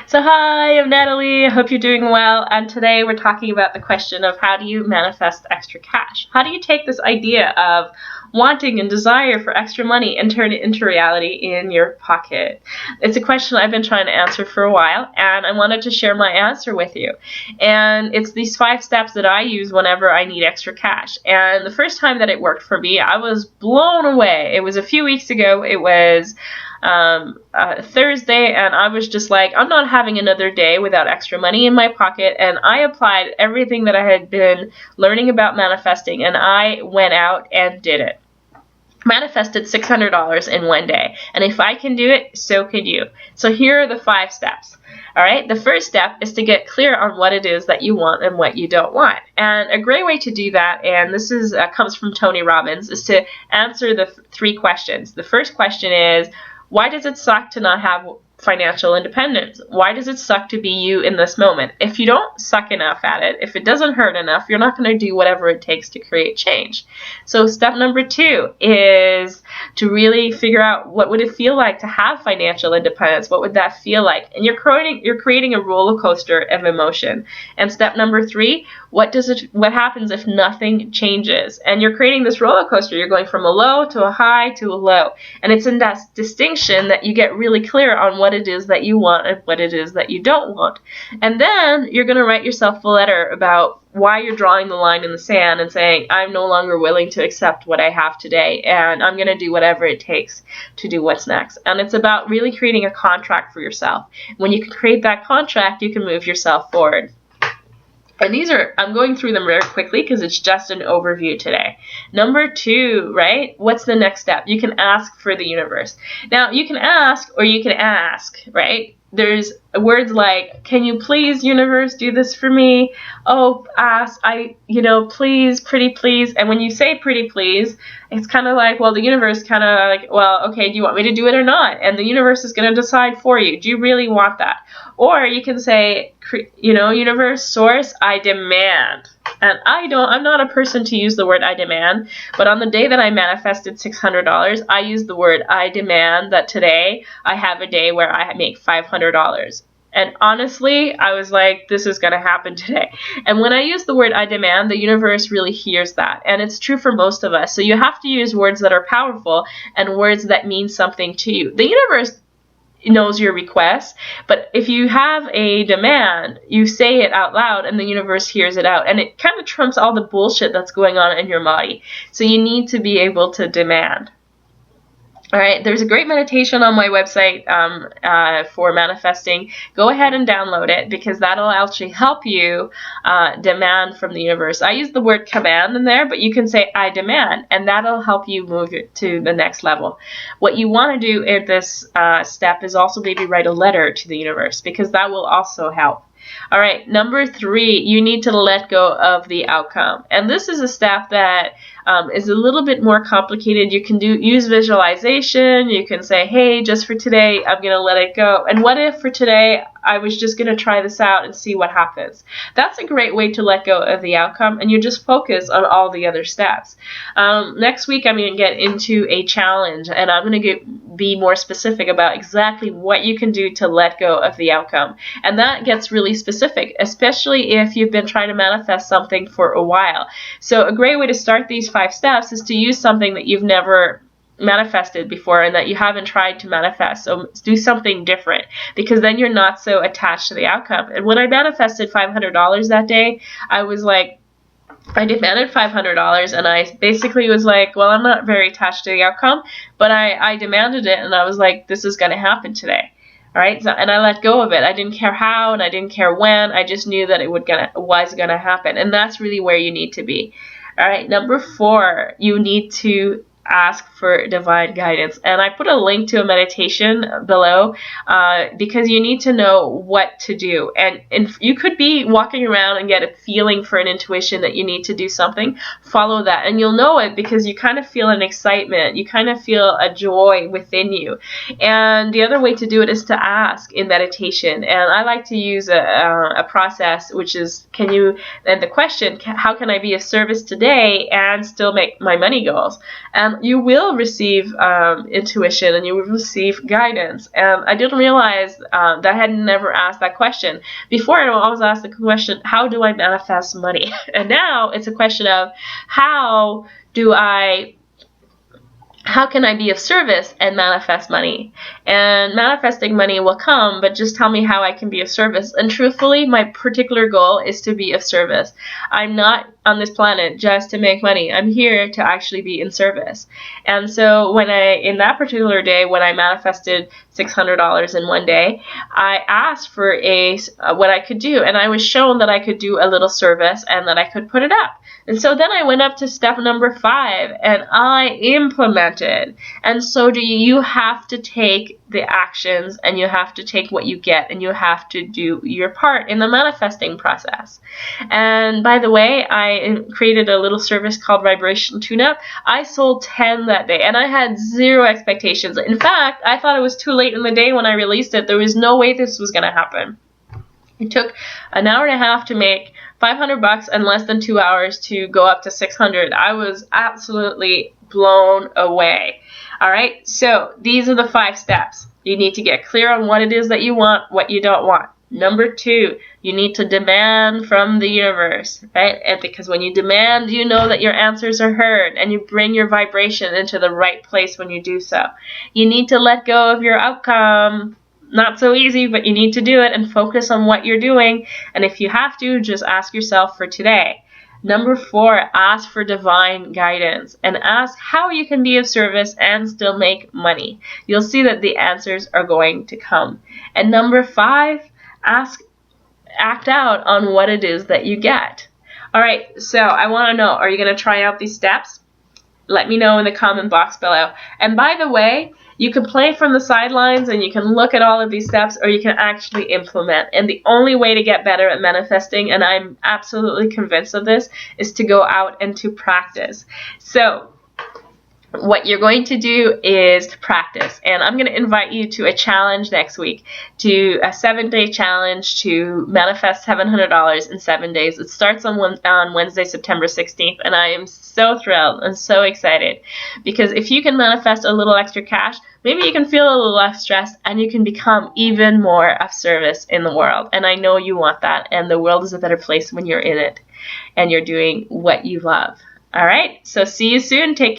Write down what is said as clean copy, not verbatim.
So hi, I'm Natalie. I hope you're doing well. And today we're talking about the question of how do you manifest extra cash? How do you take this idea of wanting and desire for extra money and turn it into reality in your pocket? It's a question I've been trying to answer for a while, and I wanted to share my answer with you. And it's these 5 steps that I use whenever I need extra cash. And the first time that it worked for me, I was blown away. It was a few weeks ago. It was Thursday, and I was just like, I'm not having another day without extra money in my pocket. And I applied everything that I had been learning about manifesting, and I went out and did it. Manifested $600 in one day, and if I can do it, so can you. So here are the 5 steps. All right, the first step is to get clear on what it is that you want and what you don't want. And a great way to do that, and this is comes from Tony Robbins, is to answer the 3 questions. The first question is, why does it suck to not have financial independence? Why does it suck to be you in this moment? If you don't suck enough at it, if it doesn't hurt enough, you're not going to do whatever it takes to create change. So step number 2 is to really figure out, what would it feel like to have financial independence? What would that feel like? And you're creating a roller coaster of emotion. And step number 3, what happens if nothing changes? And you're creating this roller coaster. You're going from a low to a high to a low. And it's in that distinction that you get really clear on what it is that you want and what it is that you don't want. And then you're going to write yourself a letter about why you're drawing the line in the sand and saying, I'm no longer willing to accept what I have today, and I'm going to do whatever it takes to do what's next. And it's about really creating a contract for yourself. When you can create that contract, you can move yourself forward. And these are, I'm going through them very quickly because it's just an overview today. Number 2, right? What's the next step? You can ask for the universe. Now, you can ask or you can ask, right? There's words like, can you please, universe, do this for me? Oh, ask, please, pretty please. And when you say pretty please, it's kind of like, well, the universe kind of like, well, okay, do you want me to do it or not? And the universe is going to decide for you. Do you really want that? Or you can say, universe, source, I demand. And I'm not a person to use the word I demand, but on the day that I manifested $600, I used the word I demand that today I have a day where I make $500. And honestly, I was like, this is going to happen today. And when I use the word I demand, the universe really hears that. And it's true for most of us. So you have to use words that are powerful and words that mean something to you. The universe knows your request, but if you have a demand, you say it out loud and the universe hears it out, and it kind of trumps all the bullshit that's going on in your body. So you need to be able to demand. All right, there's a great meditation on my website for manifesting. Go ahead and download it because that'll actually help you demand from the universe. I use the word command in there, but you can say I demand, and that'll help you move it to the next level. What you want to do at this step is also maybe write a letter to the universe, because that will also help. All right, number 3, you need to let go of the outcome. And this is a step that is a little bit more complicated. You can use visualization. You can say, hey, just for today, I'm going to let it go. And what if for today, I was just going to try this out and see what happens? That's a great way to let go of the outcome, and you just focus on all the other steps. Next week, I'm going to get into a challenge, and I'm going to be more specific about exactly what you can do to let go of the outcome. And that gets really specific, especially if you've been trying to manifest something for a while. So a great way to start these 5 steps is to use something that you've never manifested before and that you haven't tried to manifest. So do something different, because then you're not so attached to the outcome. And when I manifested $500 that day, I was like, I demanded $500, and I basically was like, well, I'm not very attached to the outcome, but I demanded it, and I was like, this is going to happen today. All right, so, and I let go of it. I didn't care how, and I didn't care when. I just knew that it was gonna happen, and that's really where you need to be. All right, number 4, you need to ask for divine guidance. And I put a link to a meditation below because you need to know what to do. And you could be walking around and get a feeling for an intuition that you need to do something. Follow that. And you'll know it because you kind of feel an excitement. You kind of feel a joy within you. And the other way to do it is to ask in meditation. And I like to use a process which is, and the question, how can I be of service today and still make my money goals? And and you will receive intuition, and you will receive guidance. And I didn't realize that I had never asked that question. Before, I always ask the question, how do I manifest money? And now it's a question of how can I be of service and manifest money? And manifesting money will come, but just tell me how I can be of service. And truthfully, my particular goal is to be of service. I'm not on this planet just to make money. I'm here to actually be in service. And so in that particular day, when I manifested $600 in one day, I asked for what I could do. And I was shown that I could do a little service and that I could put it up. And so then I went up to step number 5, and I implemented. And so do you. You have to take the actions, and you have to take what you get, and you have to do your part in the manifesting process. And by the way, I created a little service called Vibration Tune-Up. I sold 10 that day, and I had 0 expectations. In fact, I thought it was too late in the day when I released it. There was no way this was going to happen. It took an hour and a half to make $500 and less than 2 hours to go up to 600. I was absolutely blown away. All right, so these are the 5 steps. You need to get clear on what it is that you want, what you don't want. Number 2, you need to demand from the universe, right? And because when you demand, you know that your answers are heard, and you bring your vibration into the right place when you do so. You need to let go of your outcome. Not so easy, but you need to do it and focus on what you're doing. And if you have to, just ask yourself for today. Number 4, ask for divine guidance and ask how you can be of service and still make money. You'll see that the answers are going to come. And number 5, act out on what it is that you get. All right, so I want to know, are you going to try out these steps? Let me know in the comment box below. And by the way, you can play from the sidelines and you can look at all of these steps, or you can actually implement. And the only way to get better at manifesting, and I'm absolutely convinced of this, is to go out and to practice. So what you're going to do is to practice, and I'm going to invite you to a challenge next week, to a 7-day challenge to manifest $700 in 7 days. It starts on Wednesday, September 16th, and I am so thrilled and so excited, because if you can manifest a little extra cash, maybe you can feel a little less stressed, and you can become even more of service in the world. And I know you want that, and the world is a better place when you're in it and you're doing what you love. All right, so see you soon. Take care.